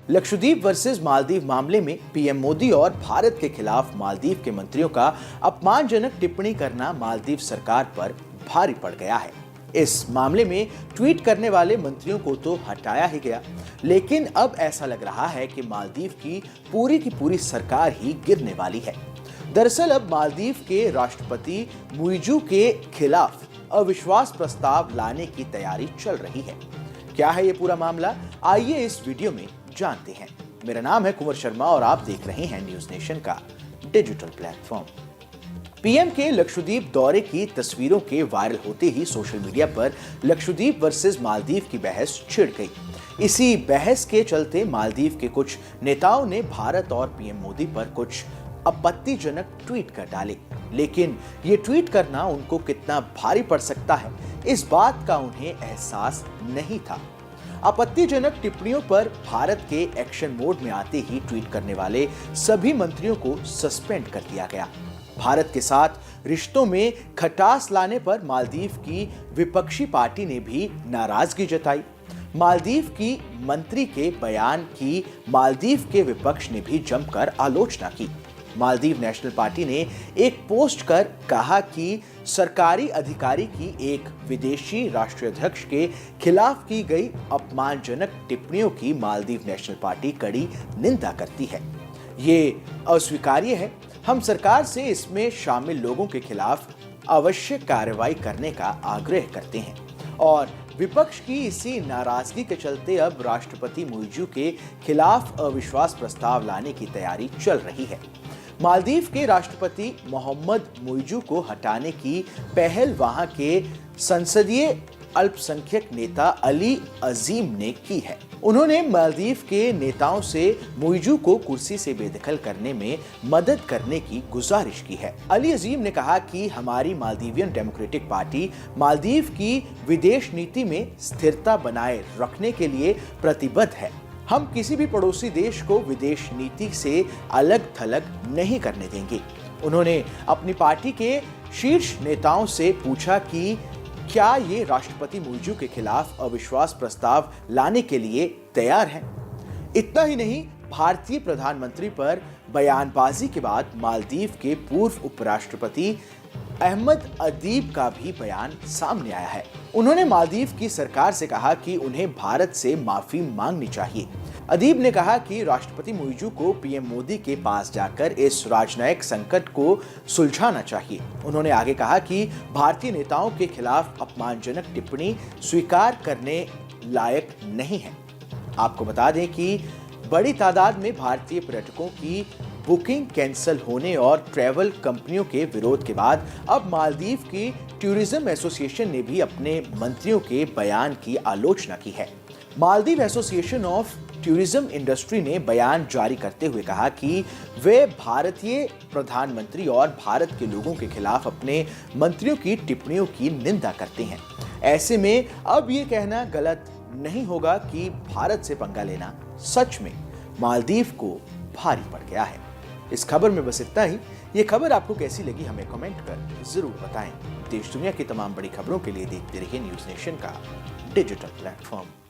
Lakshadweep versus Maldives मामले में PM Modi और भारत के खिलाफ मालदीव के मंत्रियों का अपमानजनक टिप्पणी करना मालदीव सरकार पर भारी पड़ गया है। इस मामले में ट्वीट करने वाले मंत्रियों को तो हटाया ही गया, लेकिन अब ऐसा लग रहा है कि मालदीव की पूरी सरकार ही गिरने वाली है। दरअसल अब मालदीव के राष्ट्रपति मुइजू के खिलाफ अविश्वास प्रस्ताव लाने की तैयारी चल रही है। क्या है ये पूरा मामला, आइए इस वीडियो में जानते हैं। मेरा नाम है कुंवर शर्मा और आप देख रहे हैं न्यूज नेशन का डिजिटल प्लेटफॉर्म। पीएम के लक्षद्वीप दौरे की तस्वीरों के वायरल होते ही सोशल मीडिया पर लक्षद्वीप वर्सेस मालदीव की बहस छिड़ गई। इसी बहस के चलते मालदीव के कुछ नेताओं ने भारत और पीएम मोदी पर कुछ आपत्तिजनक ट्वीट कर डाले, लेकिन ये ट्वीट करना उनको कितना भारी पड़ सकता है, इस बात का उन्हें एहसास नहीं था। आपत्तिजनक टिप्पणियों पर भारत के एक्शन मोड में आते ही ट्वीट करने वाले सभी मंत्रियों को सस्पेंड कर दिया गया। भारत के साथ रिश्तों में खटास लाने पर मालदीव की विपक्षी पार्टी ने भी नाराजगी जताई। मालदीव की मंत्री के बयान की मालदीव के विपक्ष ने भी जमकर आलोचना की। मालदीव नेशनल पार्टी ने एक पोस्ट कर कहा कि सरकारी अधिकारी की एक विदेशी राष्ट्राध्यक्ष के खिलाफ की गई अपमानजनक टिप्पणियों की मालदीव नेशनल पार्टी कड़ी निंदा करती है। ये अस्वीकार्य है। हम सरकार से इसमें शामिल लोगों के खिलाफ आवश्यक कार्रवाई करने का आग्रह करते हैं और विपक्ष की इसी नाराजगी के चलते अब राष्ट्रपति मुइजू के खिलाफ अविश्वास प्रस्ताव लाने की तैयारी चल रही है। मालदीव के राष्ट्रपति मोहम्मद मुइजू को हटाने की पहल वहां के संसदीय अल्पसंख्यक नेता अली अजीम ने की है। उन्होंने मालदीव के नेताओं से मुइजू को कुर्सी से बेदखल करने में मदद करने की गुजारिश की है। अली अजीम ने कहा कि हमारी मालदीवियन डेमोक्रेटिक पार्टी मालदीव की विदेश नीति में स्थिरता बनाए रखने के लिए प्रतिबद्ध है। हम किसी भी पड़ोसी देश को विदेश नीति से अलग थलग नहीं करने देंगे। उन्होंने अपनी पार्टी के शीर्ष नेताओं से पूछा कि क्या ये राष्ट्रपति मुइजू के खिलाफ अविश्वास प्रस्ताव लाने के लिए तैयार हैं। इतना ही नहीं, भारतीय प्रधानमंत्री पर बयानबाजी के बाद मालदीव के पूर्व उपराष्ट्रपति अहमद अदीब का भी बयान सामने आया है। उन्होंने मालदीव की सरकार से कहा कि उन्हें भारत से माफी मांगनी चाहिए। अदीब ने कहा कि राष्ट्रपति मुइजू को पीएम मोदी के पास जाकर इस राजनयिक संकट को सुलझाना चाहिए। उन्होंने आगे कहा कि भारतीय नेताओं के खिलाफ अपमानजनक टिप्पणी स्वीकार करने लायक नहीं है। आपको बता दें कि बड़ी तादाद में भारतीय पर्यटकों की बुकिंग कैंसिल होने और ट्रैवल कंपनियों के विरोध के बाद अब मालदीव की टूरिज्म एसोसिएशन ने भी अपने मंत्रियों के बयान की आलोचना की है। Maldives association of tourism industry ने बयान जारी करते हुए कहा कि वे भारतीय प्रधानमंत्री और भारत के लोगों के खिलाफ अपने मंत्रियों की टिप्पणियों की निंदा करते हैं। ऐसे में अब ये कहना गलत नहीं होगा कि भारत से पंगा लेना सच में मालदीव को भारी पड़ गया है। इस खबर में बस इतना ही। ये खबर आपको कैसी लगी हमें कमेंट कर जरूर बताएं। देश दुनिया की तमाम बड़ी खबरों के लिए देखते रहिए न्यूज नेशन का डिजिटल प्लेटफॉर्म।